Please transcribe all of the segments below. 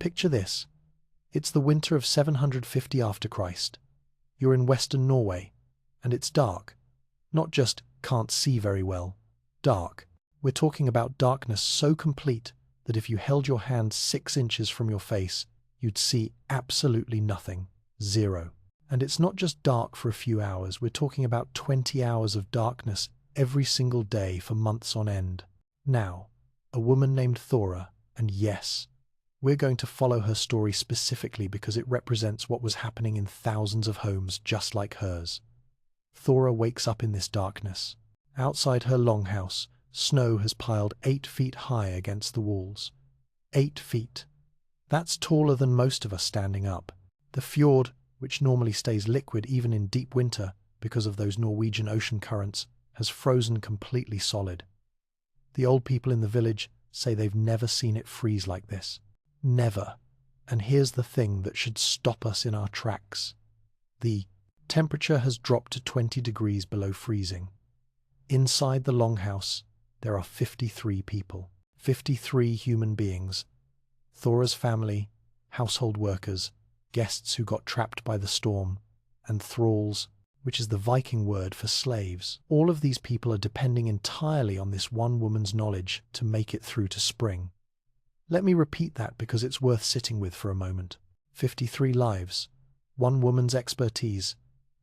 Picture this. It's the winter of 750 after Christ. You're in western Norway, and it's dark. Not just can't see very well. Dark. We're talking about darkness so complete that if you held your hand 6 inches from your face, you'd see absolutely nothing. Zero. And it's not just dark for a few hours. We're talking about 20 hours of darkness every single day for months on end. Now, a woman named Thora, and yes, we're going to follow her story specifically because it represents what was happening in thousands of homes just like hers. Thora wakes up in this darkness. Outside her longhouse, snow has piled 8 feet high against the walls. 8 feet. That's taller than most of us standing up. The fjord, which normally stays liquid even in deep winter because of those Norwegian ocean currents, has frozen completely solid. The old people in the village say they've never seen it freeze like this. Never. And here's the thing that should stop us in our tracks. The temperature has dropped to 20 degrees below freezing. Inside the longhouse, there are 53 people. 53 human beings. Thora's family, household workers, guests who got trapped by the storm, and thralls, which is the Viking word for slaves. All of these people are depending entirely on this one woman's knowledge to make it through to spring. Let me repeat that because it's worth sitting with for a moment. 53 lives, one woman's expertise,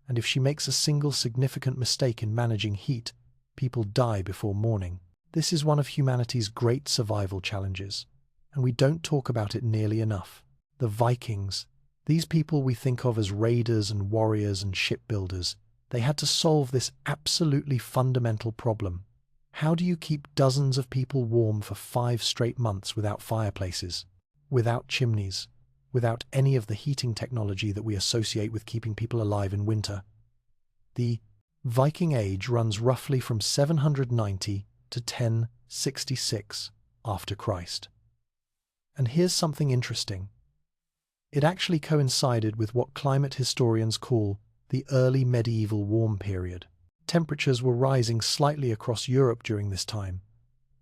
and if she makes a single significant mistake in managing heat, people die before morning. This is one of humanity's great survival challenges, and we don't talk about it nearly enough. The Vikings, these people we think of as raiders and warriors and shipbuilders, they had to solve this absolutely fundamental problem. How do you keep dozens of people warm for 5 straight months without fireplaces, without chimneys, without any of the heating technology that we associate with keeping people alive in winter? The Viking Age runs roughly from 790 to 1066 after Christ. And here's something interesting. It actually coincided with what climate historians call the early medieval warm period. Temperatures were rising slightly across Europe during this time,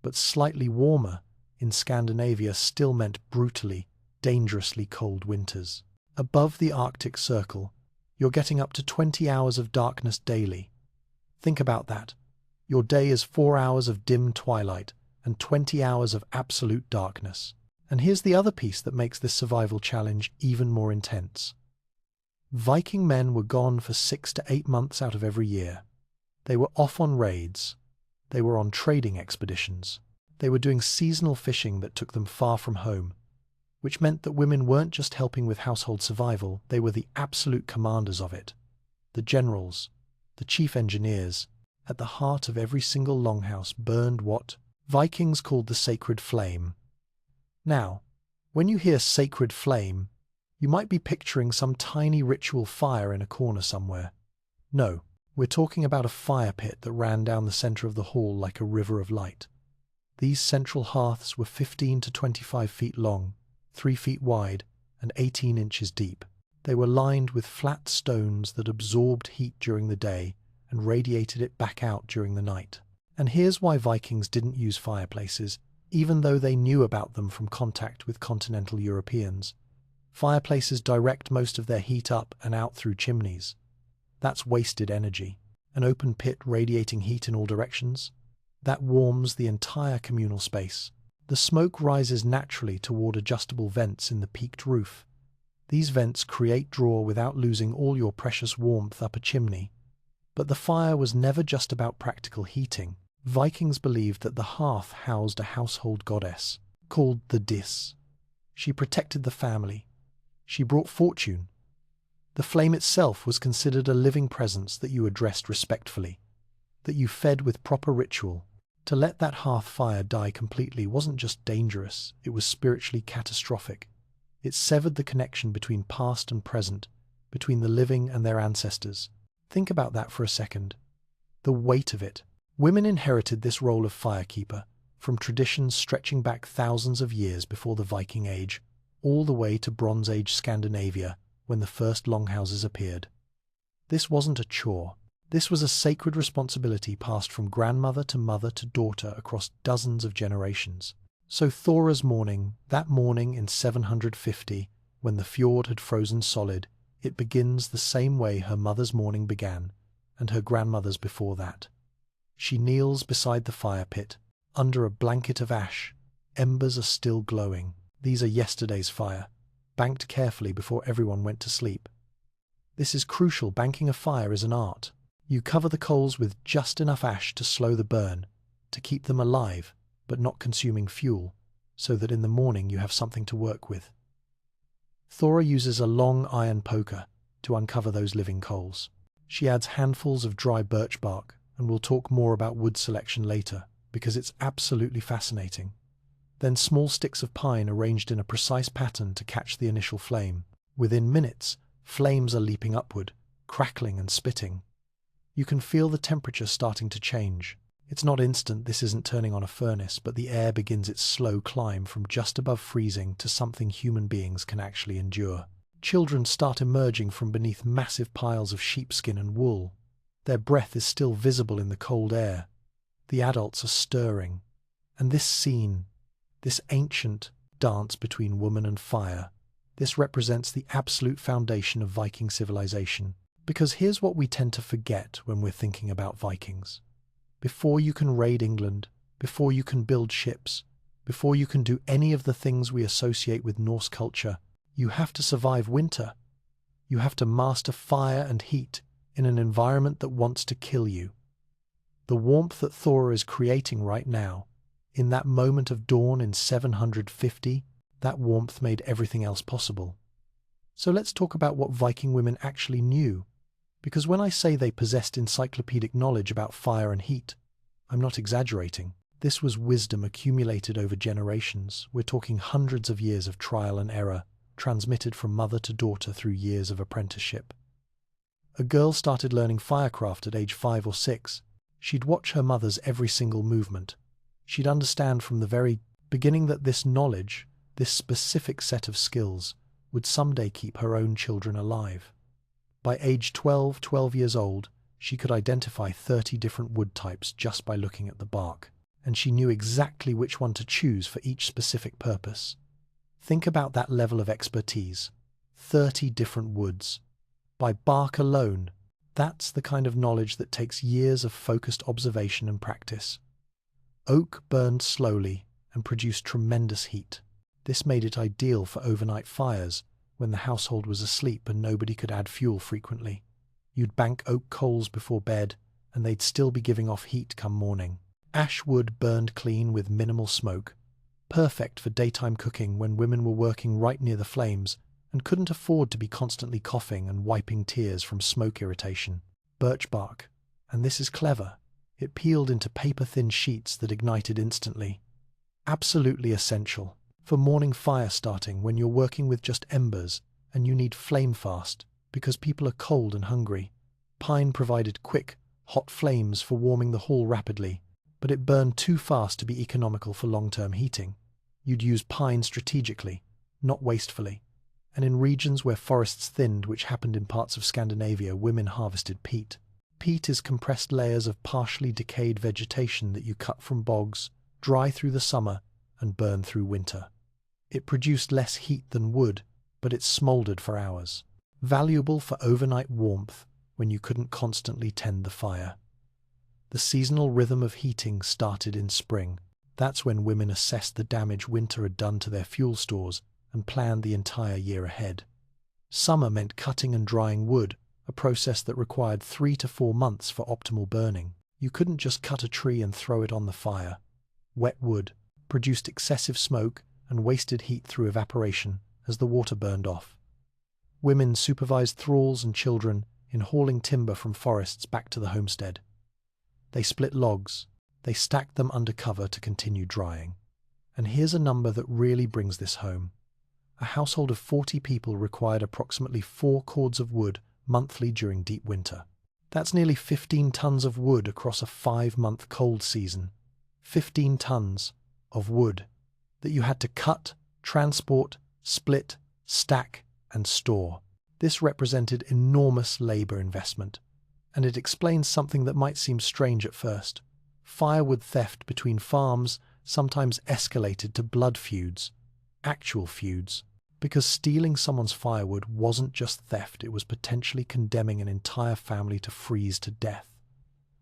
but slightly warmer in Scandinavia still meant brutally, dangerously cold winters. Above the Arctic Circle, you're getting up to 20 hours of darkness daily. Think about that. Your day is 4 hours of dim twilight and 20 hours of absolute darkness. And here's the other piece that makes this survival challenge even more intense. Viking men were gone for 6 to 8 months out of every year. They were off on raids. They were on trading expeditions. They were doing seasonal fishing that took them far from home, which meant that women weren't just helping with household survival, they were the absolute commanders of it. The generals, the chief engineers, at the heart of every single longhouse burned what Vikings called the sacred flame. Now, when you hear sacred flame, you might be picturing some tiny ritual fire in a corner somewhere. No, we're talking about a fire pit that ran down the center of the hall like a river of light. These central hearths were 15 to 25 feet long, 3 feet wide, and 18 inches deep. They were lined with flat stones that absorbed heat during the day and radiated it back out during the night. And here's why Vikings didn't use fireplaces, even though they knew about them from contact with continental Europeans. Fireplaces direct most of their heat up and out through chimneys. That's wasted energy. An open pit radiating heat in all directions? That warms the entire communal space. The smoke rises naturally toward adjustable vents in the peaked roof. These vents create draw without losing all your precious warmth up a chimney. But the fire was never just about practical heating. Vikings believed that the hearth housed a household goddess, called the Dis. She protected the family. She brought fortune. The flame itself was considered a living presence that you addressed respectfully, that you fed with proper ritual. To let that hearth fire die completely wasn't just dangerous, it was spiritually catastrophic. It severed the connection between past and present, between the living and their ancestors. Think about that for a second. The weight of it. Women inherited this role of firekeeper from traditions stretching back thousands of years before the Viking Age, all the way to Bronze Age Scandinavia, when the first longhouses appeared. This wasn't a chore. This was a sacred responsibility passed from grandmother to mother to daughter across dozens of generations. So Thora's morning, that morning in 750, when the fjord had frozen solid, it begins the same way her mother's morning began, and her grandmother's before that. She kneels beside the fire pit, under a blanket of ash. Embers are still glowing. These are yesterday's fire, banked carefully before everyone went to sleep. This is crucial. Banking a fire is an art. You cover the coals with just enough ash to slow the burn, to keep them alive, but not consuming fuel, so that in the morning you have something to work with. Thora uses a long iron poker to uncover those living coals. She adds handfuls of dry birch bark, and we'll talk more about wood selection later, because it's absolutely fascinating. Then small sticks of pine arranged in a precise pattern to catch the initial flame. Within minutes, flames are leaping upward, crackling and spitting. You can feel the temperature starting to change. It's not instant, this isn't turning on a furnace, but the air begins its slow climb from just above freezing to something human beings can actually endure. Children start emerging from beneath massive piles of sheepskin and wool. Their breath is still visible in the cold air. The adults are stirring. And this scene, this ancient dance between woman and fire, this represents the absolute foundation of Viking civilization. Because here's what we tend to forget when we're thinking about Vikings. Before you can raid England, before you can build ships, before you can do any of the things we associate with Norse culture, you have to survive winter. You have to master fire and heat in an environment that wants to kill you. The warmth that Thora is creating right now, in that moment of dawn in 750, that warmth made everything else possible. So let's talk about what Viking women actually knew. Because when I say they possessed encyclopedic knowledge about fire and heat, I'm not exaggerating. This was wisdom accumulated over generations. We're talking hundreds of years of trial and error, transmitted from mother to daughter through years of apprenticeship. A girl started learning firecraft at age 5 or 6. She'd watch her mother's every single movement. She'd understand from the very beginning that this knowledge, this specific set of skills, would someday keep her own children alive. By age 12 years old, she could identify 30 different wood types just by looking at the bark, and she knew exactly which one to choose for each specific purpose. Think about that level of expertise. 30 different woods. By bark alone, that's the kind of knowledge that takes years of focused observation and practice. Oak burned slowly and produced tremendous heat. This made it ideal for overnight fires, when the household was asleep and nobody could add fuel frequently. You'd bank oak coals before bed, and they'd still be giving off heat come morning. Ash wood burned clean with minimal smoke, perfect for daytime cooking when women were working right near the flames and couldn't afford to be constantly coughing and wiping tears from smoke irritation. Birch bark, and this is clever, it peeled into paper-thin sheets that ignited instantly. Absolutely essential for morning fire starting when you're working with just embers and you need flame fast because people are cold and hungry. Pine provided quick, hot flames for warming the hall rapidly, but it burned too fast to be economical for long-term heating. You'd use pine strategically, not wastefully. And in regions where forests thinned, which happened in parts of Scandinavia, women harvested peat. Peat is compressed layers of partially decayed vegetation that you cut from bogs, dry through the summer, and burn through winter. It produced less heat than wood, but it smoldered for hours. Valuable for overnight warmth when you couldn't constantly tend the fire. The seasonal rhythm of heating started in spring. That's when women assessed the damage winter had done to their fuel stores and planned the entire year ahead. Summer meant cutting and drying wood, a process that required 3 to 4 months for optimal burning. You couldn't just cut a tree and throw it on the fire. Wet wood produced excessive smoke and wasted heat through evaporation as the water burned off. Women supervised thralls and children in hauling timber from forests back to the homestead. They split logs. They stacked them under cover to continue drying. And here's a number that really brings this home. A household of 40 people required approximately 4 cords of wood monthly during deep winter. That's nearly 15 tons of wood across a 5-month cold season. 15 tons of wood that you had to cut, transport, split, stack, and store. This represented enormous labor investment, and it explains something that might seem strange at first. Firewood theft between farms sometimes escalated to blood feuds, actual feuds, because stealing someone's firewood wasn't just theft, it was potentially condemning an entire family to freeze to death.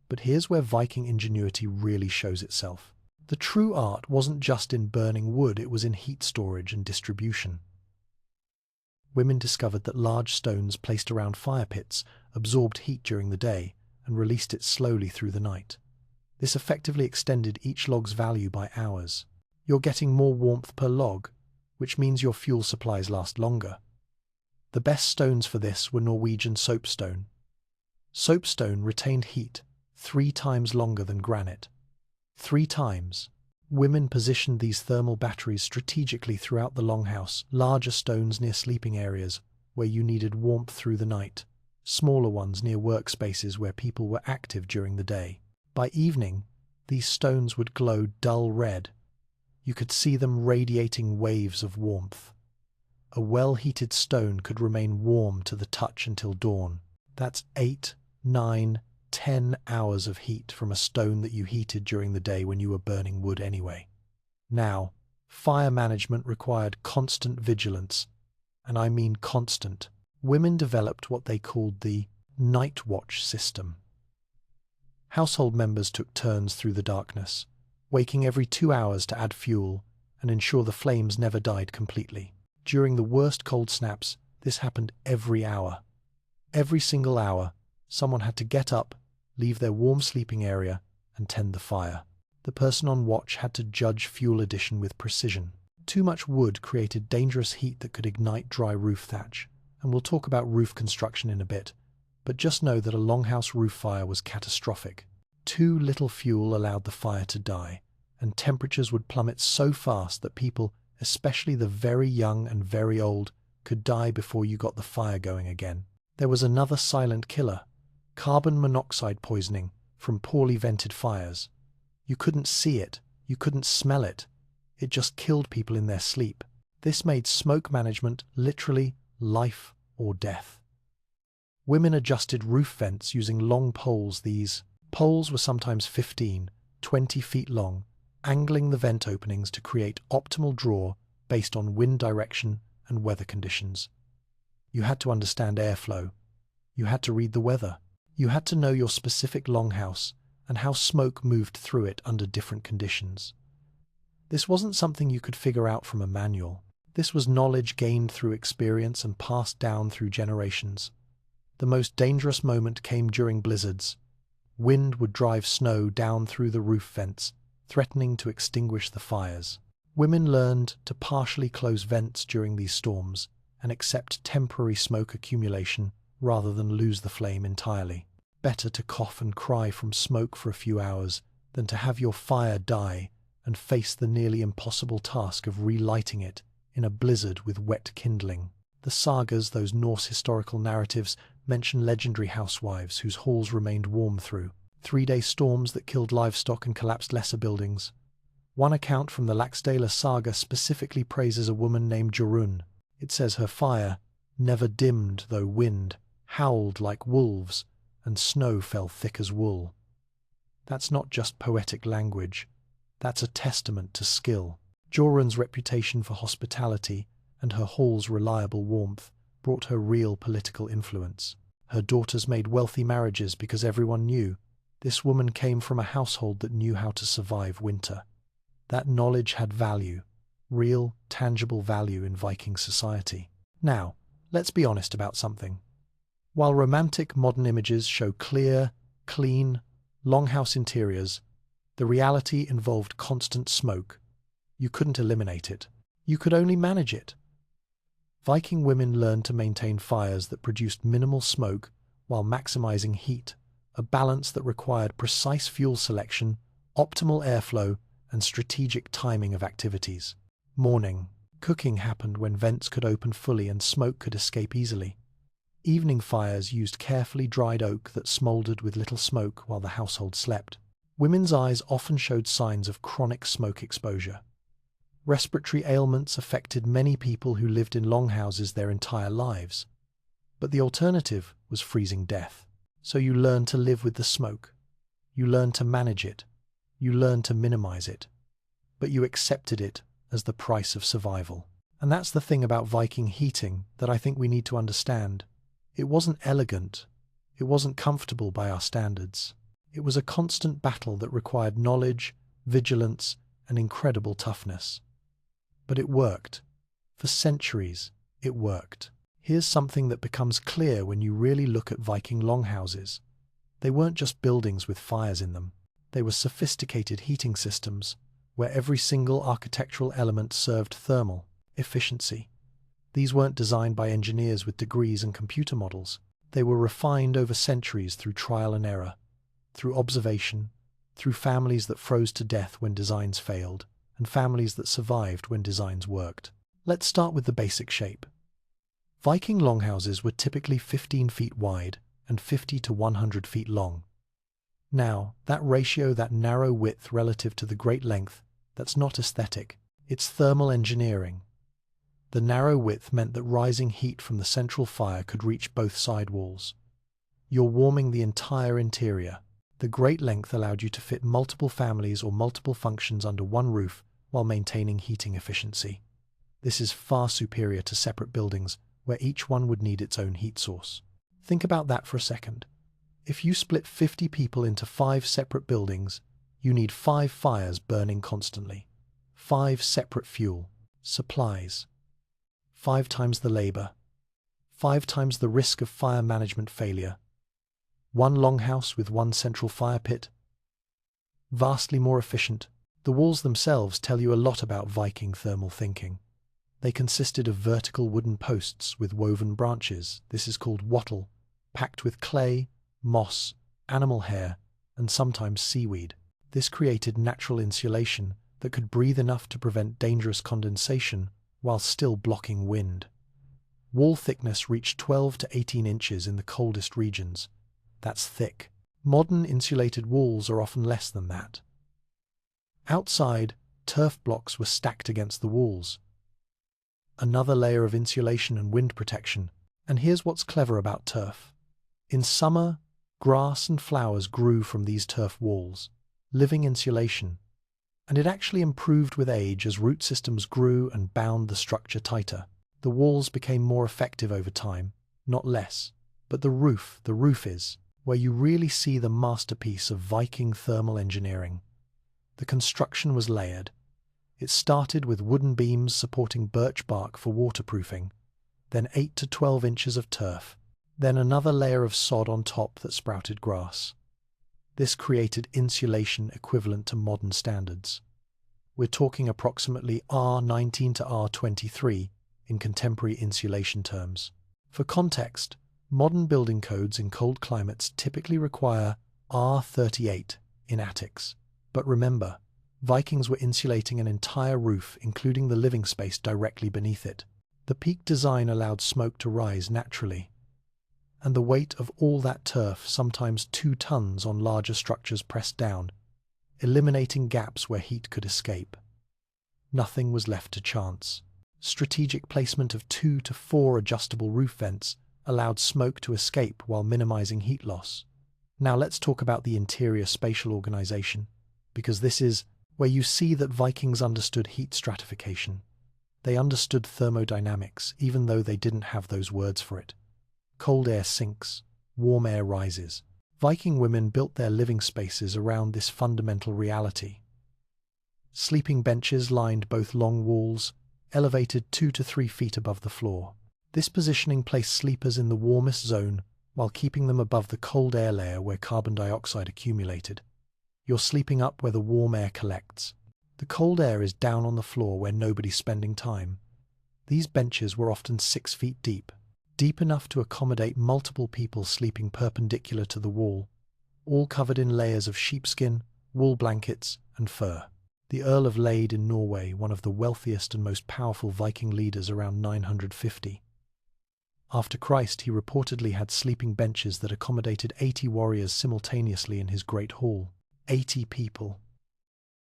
But here's where Viking ingenuity really shows itself. The true art wasn't just in burning wood, it was in heat storage and distribution. Women discovered that large stones placed around fire pits absorbed heat during the day and released it slowly through the night. This effectively extended each log's value by hours. You're getting more warmth per log, which means your fuel supplies last longer. The best stones for this were Norwegian soapstone. Soapstone retained heat 3 times longer than granite. 3 times. Women positioned these thermal batteries strategically throughout the longhouse, larger stones near sleeping areas where you needed warmth through the night, smaller ones near workspaces where people were active during the day. By evening, these stones would glow dull red. You could see them radiating waves of warmth. A well-heated stone could remain warm to the touch until dawn. That's 8, 9, 10 hours of heat from a stone that you heated during the day when you were burning wood anyway. Now, fire management required constant vigilance, and I mean constant. Women developed what they called the night watch system. Household members took turns through the darkness, waking every 2 hours to add fuel and ensure the flames never died completely. During the worst cold snaps, this happened every hour. Every single hour, someone had to get up, leave their warm sleeping area, and tend the fire. The person on watch had to judge fuel addition with precision. Too much wood created dangerous heat that could ignite dry roof thatch, and we'll talk about roof construction in a bit, but just know that a longhouse roof fire was catastrophic. Too little fuel allowed the fire to die, and temperatures would plummet so fast that people, especially the very young and very old, could die before you got the fire going again. There was another silent killer: carbon monoxide poisoning from poorly vented fires. You couldn't see it, you couldn't smell it. It just killed people in their sleep. This made smoke management literally life or death. Women adjusted roof vents using long poles. These poles were sometimes 15, 20 feet long, angling the vent openings to create optimal draw based on wind direction and weather conditions. You had to understand airflow. You had to read the weather. You had to know your specific longhouse and how smoke moved through it under different conditions. This wasn't something you could figure out from a manual. This was knowledge gained through experience and passed down through generations. The most dangerous moment came during blizzards. Wind would drive snow down through the roof vents, threatening to extinguish the fires. Women learned to partially close vents during these storms and accept temporary smoke accumulation rather than lose the flame entirely. Better to cough and cry from smoke for a few hours than to have your fire die and face the nearly impossible task of relighting it in a blizzard with wet kindling. The sagas, those Norse historical narratives, mention legendary housewives whose halls remained warm through 3-day storms that killed livestock and collapsed lesser buildings. One account from the Laxdæla saga specifically praises a woman named Jorunn. It says her fire never dimmed though wind howled like wolves and snow fell thick as wool. That's not just poetic language. That's a testament to skill. Jorunn's reputation for hospitality and her hall's reliable warmth brought her real political influence. Her daughters made wealthy marriages because everyone knew this woman came from a household that knew how to survive winter. That knowledge had value, real, tangible value in Viking society. Now, let's be honest about something. While romantic modern images show clear, clean, longhouse interiors, the reality involved constant smoke. You couldn't eliminate it. You could only manage it. Viking women learned to maintain fires that produced minimal smoke while maximizing heat, a balance that required precise fuel selection, optimal airflow, and strategic timing of activities. Morning. Cooking happened when vents could open fully and smoke could escape easily. Evening fires used carefully dried oak that smoldered with little smoke while the household slept. Women's eyes often showed signs of chronic smoke exposure. Respiratory ailments affected many people who lived in longhouses their entire lives. But the alternative was freezing death. So you learn to live with the smoke. You learn to manage it. You learn to minimize it. but you accepted it as the price of survival. And that's the thing about Viking heating that I think we need to understand. It wasn't elegant. It wasn't comfortable by our standards. It was a constant battle that required knowledge, vigilance, and incredible toughness. But it worked. For centuries, it worked. Here's something that becomes clear when you really look at Viking longhouses. They weren't just buildings with fires in them. They were sophisticated heating systems, where every single architectural element served thermal efficiency. These weren't designed by engineers with degrees and computer models. They were refined over centuries through trial and error, through observation, through families that froze to death when designs failed, and families that survived when designs worked. Let's start with the basic shape. Viking longhouses were typically 15 feet wide and 50 to 100 feet long. Now, that ratio, that narrow width relative to the great length, that's not aesthetic. It's thermal engineering. The narrow width meant that rising heat from the central fire could reach both side walls. You're warming the entire interior. The great length allowed you to fit multiple families or multiple functions under one roof while maintaining heating efficiency. This is far superior to separate buildings where each one would need its own heat source. Think about that for a second. If you split 50 people into 5 separate buildings, you need 5 fires burning constantly, 5 separate fuel, supplies, 5 times the labor, 5 times the risk of fire management failure. One longhouse with one central fire pit. Vastly more efficient. The walls themselves tell you a lot about Viking thermal thinking. They consisted of vertical wooden posts with woven branches, this is called wattle, packed with clay, moss, animal hair, and sometimes seaweed. This created natural insulation that could breathe enough to prevent dangerous condensation while still blocking wind. Wall thickness reached 12 to 18 inches in the coldest regions. That's thick. Modern insulated walls are often less than that. Outside, turf blocks were stacked against the walls. Another layer of insulation and wind protection. And here's what's clever about turf. In summer, grass and flowers grew from these turf walls, living insulation. And it actually improved with age as root systems grew and bound the structure tighter. The walls became more effective over time, not less. But the roof is where you really see the masterpiece of Viking thermal engineering. The construction was layered. It started with wooden beams supporting birch bark for waterproofing, then 8 to 12 inches of turf, then another layer of sod on top that sprouted grass. This created insulation equivalent to modern standards. We're talking approximately R19 to R23 in contemporary insulation terms. For context, modern building codes in cold climates typically require R38 in attics. But remember, Vikings were insulating an entire roof, including the living space directly beneath it. The peak design allowed smoke to rise naturally. And the weight of all that turf, sometimes 2 tons on larger structures pressed down, eliminating gaps where heat could escape. Nothing was left to chance. Strategic placement of 2 to 4 adjustable roof vents allowed smoke to escape while minimizing heat loss. Now let's talk about the interior spatial organization, because this is where you see that Vikings understood heat stratification. They understood thermodynamics, even though they didn't have those words for it. Cold air sinks, warm air rises. Viking women built their living spaces around this fundamental reality. Sleeping benches lined both long walls, elevated 2 to 3 feet above the floor. This positioning placed sleepers in the warmest zone while keeping them above the cold air layer where carbon dioxide accumulated. You're sleeping up where the warm air collects. The cold air is down on the floor where nobody's spending time. These benches were often 6 feet deep, deep enough to accommodate multiple people sleeping perpendicular to the wall, all covered in layers of sheepskin, wool blankets, and fur. The Earl of Lade in Norway, one of the wealthiest and most powerful Viking leaders around 950. After Christ, he reportedly had sleeping benches that accommodated 80 warriors simultaneously in his great hall. 80 people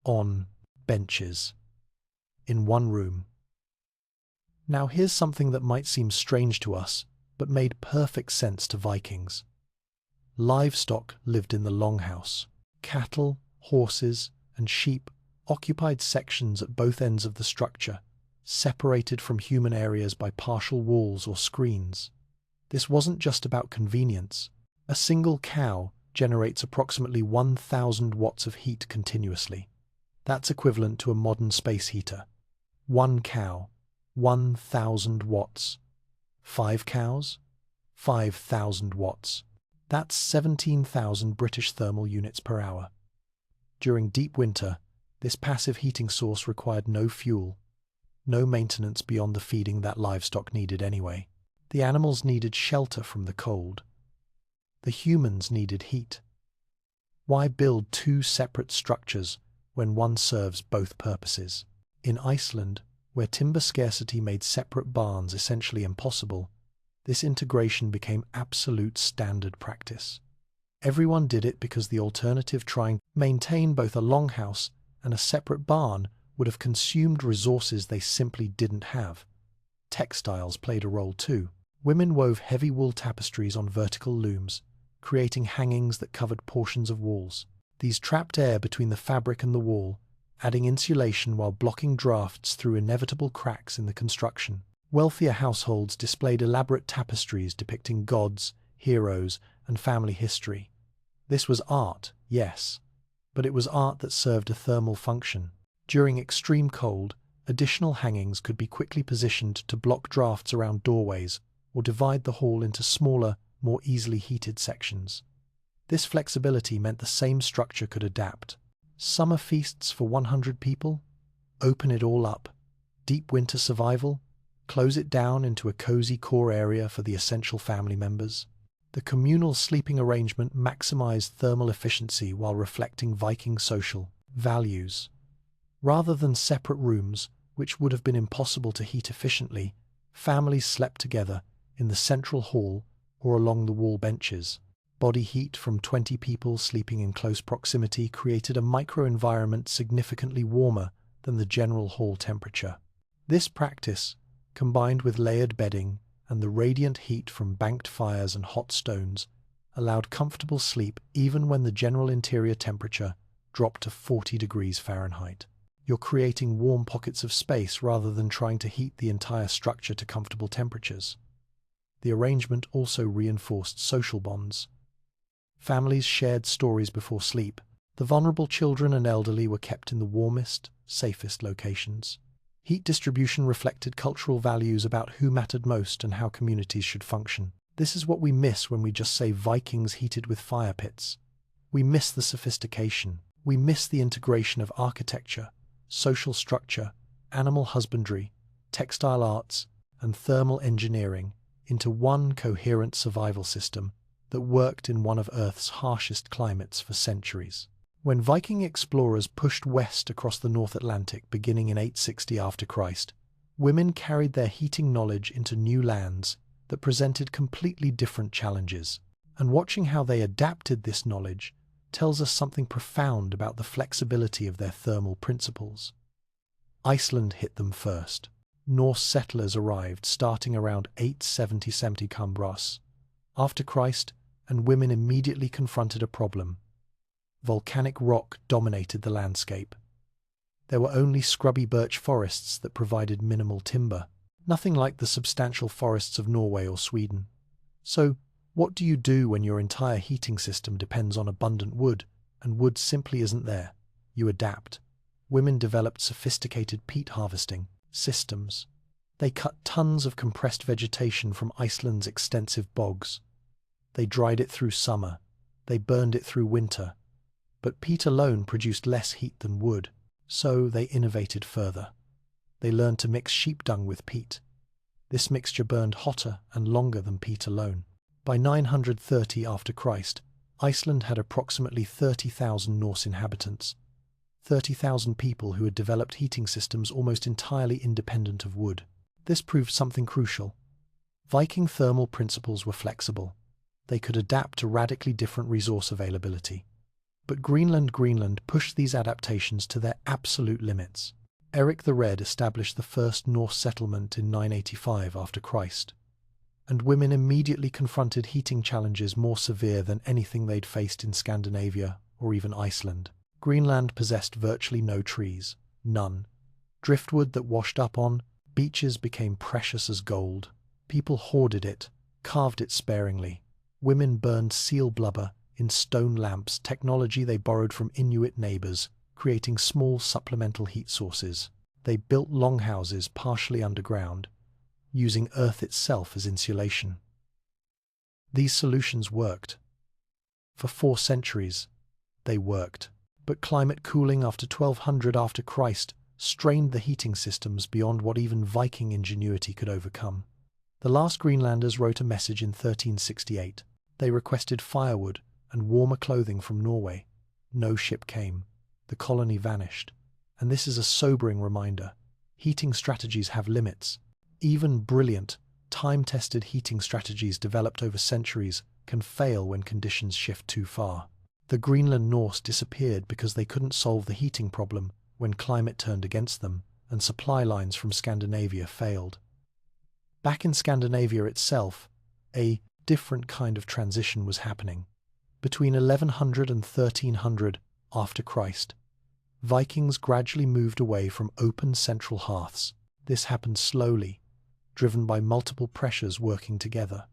on benches in one room. Now here's something that might seem strange to us, but made perfect sense to Vikings. Livestock lived in the longhouse. Cattle, horses, and sheep occupied sections at both ends of the structure, separated from human areas by partial walls or screens. This wasn't just about convenience. A single cow generates approximately 1,000 watts of heat continuously. That's equivalent to a modern space heater. One cow, 1,000 watts. 5 cows, 5,000 watts. That's 17,000 British thermal units per hour. During deep winter, this passive heating source required no fuel, no maintenance beyond the feeding that livestock needed anyway. The animals needed shelter from the cold. The humans needed heat. Why build two separate structures when one serves both purposes? In Iceland, where timber scarcity made separate barns essentially impossible, this integration became absolute standard practice. Everyone did it because the alternative, trying to maintain both a longhouse and a separate barn, would have consumed resources they simply didn't have. Textiles played a role too. Women wove heavy wool tapestries on vertical looms, creating hangings that covered portions of walls. These trapped air between the fabric and the wall, adding insulation while blocking drafts through inevitable cracks in the construction. Wealthier households displayed elaborate tapestries depicting gods, heroes, and family history. This was art, yes, but it was art that served a thermal function. During extreme cold, additional hangings could be quickly positioned to block drafts around doorways or divide the hall into smaller, more easily heated sections. This flexibility meant the same structure could adapt. Summer feasts for 100 people? Open it all up. Deep winter survival? Close it down into a cozy core area for the essential family members. The communal sleeping arrangement maximized thermal efficiency while reflecting Viking social values. Rather than separate rooms, which would have been impossible to heat efficiently, families slept together in the central hall or along the wall benches. Body heat from 20 people sleeping in close proximity created a microenvironment significantly warmer than the general hall temperature. This practice, combined with layered bedding and the radiant heat from banked fires and hot stones, allowed comfortable sleep even when the general interior temperature dropped to 40 degrees Fahrenheit. You're creating warm pockets of space rather than trying to heat the entire structure to comfortable temperatures. The arrangement also reinforced social bonds. Families shared stories before sleep. The vulnerable children and elderly were kept in the warmest, safest locations. Heat distribution reflected cultural values about who mattered most and how communities should function. This is what we miss when we just say Vikings heated with fire pits. We miss the sophistication. We miss the integration of architecture, social structure, animal husbandry, textile arts, and thermal engineering into one coherent survival system that worked in one of Earth's harshest climates for centuries. When Viking explorers pushed west across the North Atlantic beginning in 860 after Christ, women carried their heating knowledge into new lands that presented completely different challenges. And watching how they adapted this knowledge tells us something profound about the flexibility of their thermal principles. Iceland hit them first. Norse settlers arrived starting around 870 Cumbras after Christ, and women immediately confronted a problem. Volcanic rock dominated the landscape. There were only scrubby birch forests that provided minimal timber, nothing like the substantial forests of Norway or Sweden. So, what do you do when your entire heating system depends on abundant wood, and wood simply isn't there? You adapt. Women developed sophisticated peat harvesting systems. They cut tons of compressed vegetation from Iceland's extensive bogs. They dried it through summer. They burned it through winter. But peat alone produced less heat than wood, so they innovated further. They learned to mix sheep dung with peat. This mixture burned hotter and longer than peat alone. By 930 after Christ, Iceland had approximately 30,000 Norse inhabitants, 30,000 people who had developed heating systems almost entirely independent of wood. This proved something crucial. Viking thermal principles were flexible. They could adapt to radically different resource availability. But Greenland pushed these adaptations to their absolute limits. Eric the Red established the first Norse settlement in 985 after Christ, and women immediately confronted heating challenges more severe than anything they'd faced in Scandinavia or even Iceland. Greenland possessed virtually no trees, none. Driftwood that washed up on beaches became precious as gold. People hoarded it, carved it sparingly. Women burned seal blubber in stone lamps, technology they borrowed from Inuit neighbors, creating small supplemental heat sources. They built longhouses partially underground, using earth itself as insulation. These solutions worked. For 4 centuries, they worked. But climate cooling after 1200 after Christ strained the heating systems beyond what even Viking ingenuity could overcome. The last Greenlanders wrote a message in 1368. They requested firewood and warmer clothing from Norway. No ship came. The colony vanished. And this is a sobering reminder. Heating strategies have limits. Even brilliant, time-tested heating strategies developed over centuries can fail when conditions shift too far. The Greenland Norse disappeared because they couldn't solve the heating problem when climate turned against them and supply lines from Scandinavia failed. Back in Scandinavia itself, a different kind of transition was happening. Between 1100 and 1300 after Christ, Vikings gradually moved away from open central hearths. This happened slowly, driven by multiple pressures working together.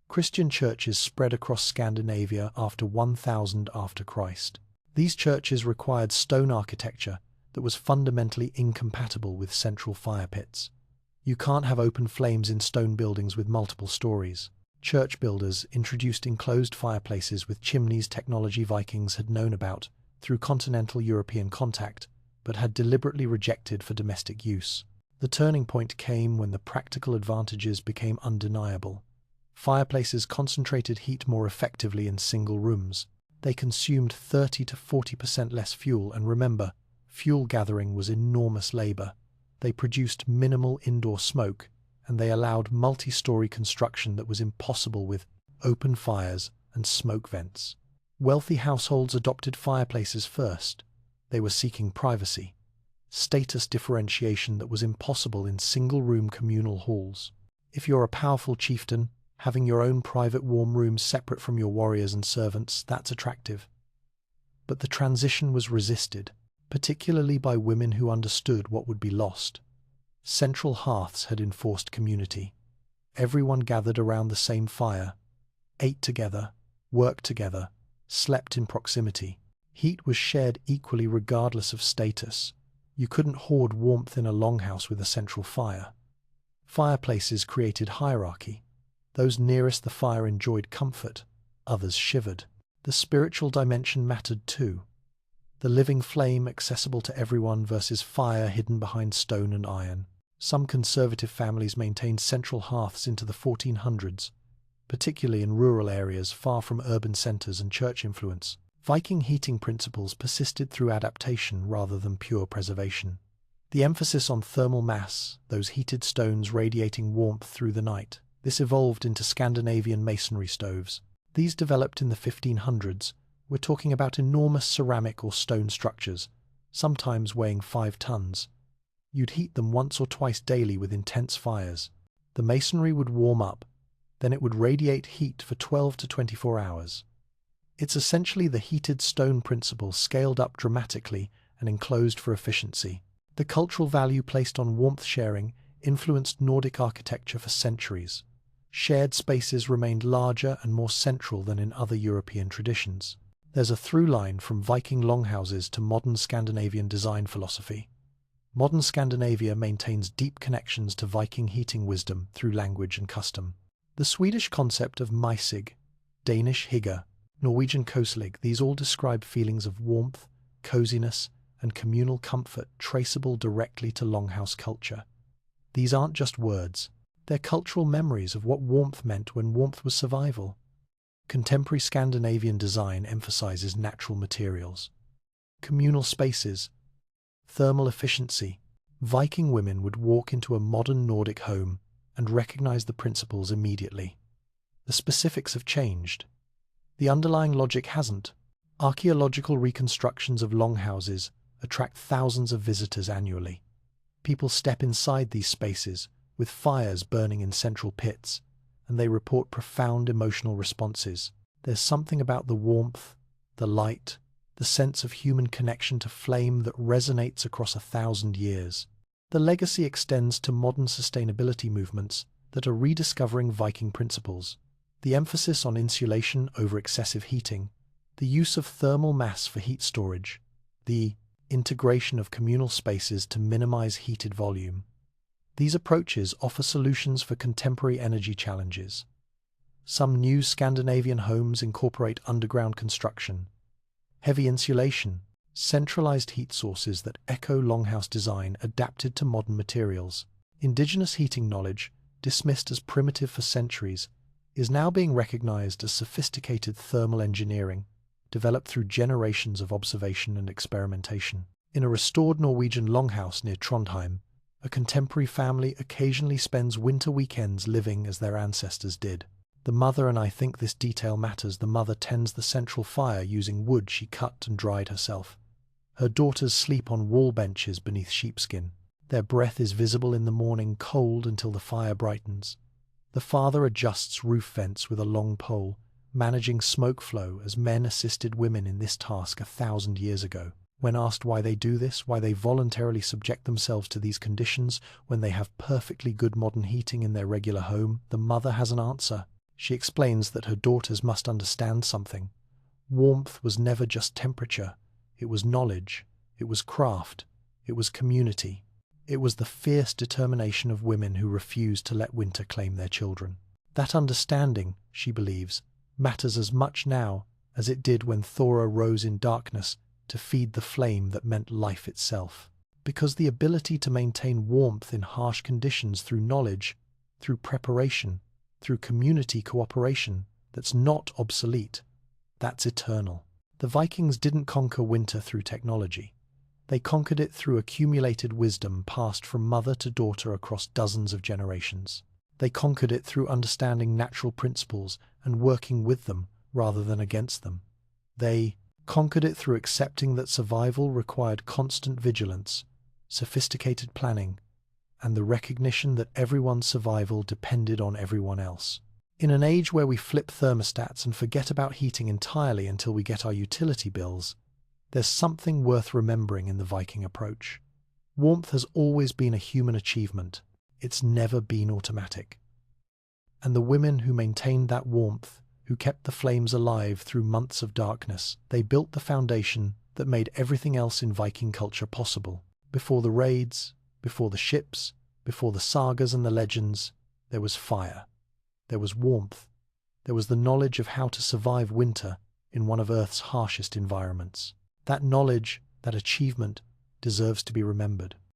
Christian churches spread across Scandinavia after 1000 after Christ. These churches required stone architecture that was fundamentally incompatible with central fire pits. You can't have open flames in stone buildings with multiple stories. Church builders introduced enclosed fireplaces with chimneys, technology Vikings had known about through continental European contact, but had deliberately rejected for domestic use. The turning point came when the practical advantages became undeniable. Fireplaces concentrated heat more effectively in single rooms. They consumed 30 to 40% less fuel, and remember, fuel gathering was enormous labor. They produced minimal indoor smoke, and they allowed multi-story construction that was impossible with open fires and smoke vents. Wealthy households adopted fireplaces first. They were seeking privacy, status differentiation that was impossible in single-room communal halls. If you're a powerful chieftain, having your own private warm rooms separate from your warriors and servants, that's attractive. But the transition was resisted, particularly by women who understood what would be lost. Central hearths had enforced community. Everyone gathered around the same fire, ate together, worked together, slept in proximity. Heat was shared equally regardless of status. You couldn't hoard warmth in a longhouse with a central fire. Fireplaces created hierarchy. Those nearest the fire enjoyed comfort, others shivered. The spiritual dimension mattered too. The living flame accessible to everyone versus fire hidden behind stone and iron. Some conservative families maintained central hearths into the 1400s, particularly in rural areas far from urban centers and church influence. Viking heating principles persisted through adaptation rather than pure preservation. The emphasis on thermal mass, those heated stones radiating warmth through the night, this evolved into Scandinavian masonry stoves. These developed in the 1500s. We're talking about enormous ceramic or stone structures, sometimes weighing 5 tons. You'd heat them once or twice daily with intense fires. The masonry would warm up, then it would radiate heat for 12 to 24 hours. It's essentially the heated stone principle scaled up dramatically and enclosed for efficiency. The cultural value placed on warmth sharing influenced Nordic architecture for centuries. Shared spaces remained larger and more central than in other European traditions. There's a through line from Viking longhouses to modern Scandinavian design philosophy. Modern Scandinavia maintains deep connections to Viking heating wisdom through language and custom. The Swedish concept of mysig, Danish hygge, Norwegian koselig, these all describe feelings of warmth, coziness, and communal comfort traceable directly to longhouse culture. These aren't just words. They're cultural memories of what warmth meant when warmth was survival. Contemporary Scandinavian design emphasizes natural materials, communal spaces, thermal efficiency. Viking women would walk into a modern Nordic home and recognize the principles immediately. The specifics have changed. The underlying logic hasn't. Archaeological reconstructions of longhouses attract thousands of visitors annually. People step inside these spaces, with fires burning in central pits, and they report profound emotional responses. There's something about the warmth, the light, the sense of human connection to flame that resonates across 1,000 years. The legacy extends to modern sustainability movements that are rediscovering Viking principles. The emphasis on insulation over excessive heating, the use of thermal mass for heat storage, the integration of communal spaces to minimize heated volume. These approaches offer solutions for contemporary energy challenges. Some new Scandinavian homes incorporate underground construction, heavy insulation, centralized heat sources that echo longhouse design adapted to modern materials. Indigenous heating knowledge, dismissed as primitive for centuries, is now being recognized as sophisticated thermal engineering, developed through generations of observation and experimentation. In a restored Norwegian longhouse near Trondheim, a contemporary family occasionally spends winter weekends living as their ancestors did. The mother, and I think this detail matters, the mother tends the central fire using wood she cut and dried herself. Her daughters sleep on wall benches beneath sheepskin. Their breath is visible in the morning, cold until the fire brightens. The father adjusts roof vents with a long pole, managing smoke flow as men assisted women in this task 1,000 years ago. When asked why they do this, why they voluntarily subject themselves to these conditions when they have perfectly good modern heating in their regular home, the mother has an answer. She explains that her daughters must understand something. Warmth was never just temperature. It was knowledge. It was craft. It was community. It was the fierce determination of women who refused to let winter claim their children. That understanding, she believes, matters as much now as it did when Thora rose in darkness to feed the flame that meant life itself. Because the ability to maintain warmth in harsh conditions through knowledge, through preparation, through community cooperation, that's not obsolete, that's eternal. The Vikings didn't conquer winter through technology. They conquered it through accumulated wisdom passed from mother to daughter across dozens of generations. They conquered it through understanding natural principles and working with them rather than against them. They conquered it through accepting that survival required constant vigilance, sophisticated planning, and the recognition that everyone's survival depended on everyone else. In an age where we flip thermostats and forget about heating entirely until we get our utility bills, there's something worth remembering in the Viking approach. Warmth has always been a human achievement. It's never been automatic. And the women who maintained that warmth, who kept the flames alive through months of darkness, they built the foundation that made everything else in Viking culture possible. Before the raids, before the ships, before the sagas and the legends, there was fire. There was warmth. There was the knowledge of how to survive winter in one of Earth's harshest environments. That knowledge, that achievement, deserves to be remembered.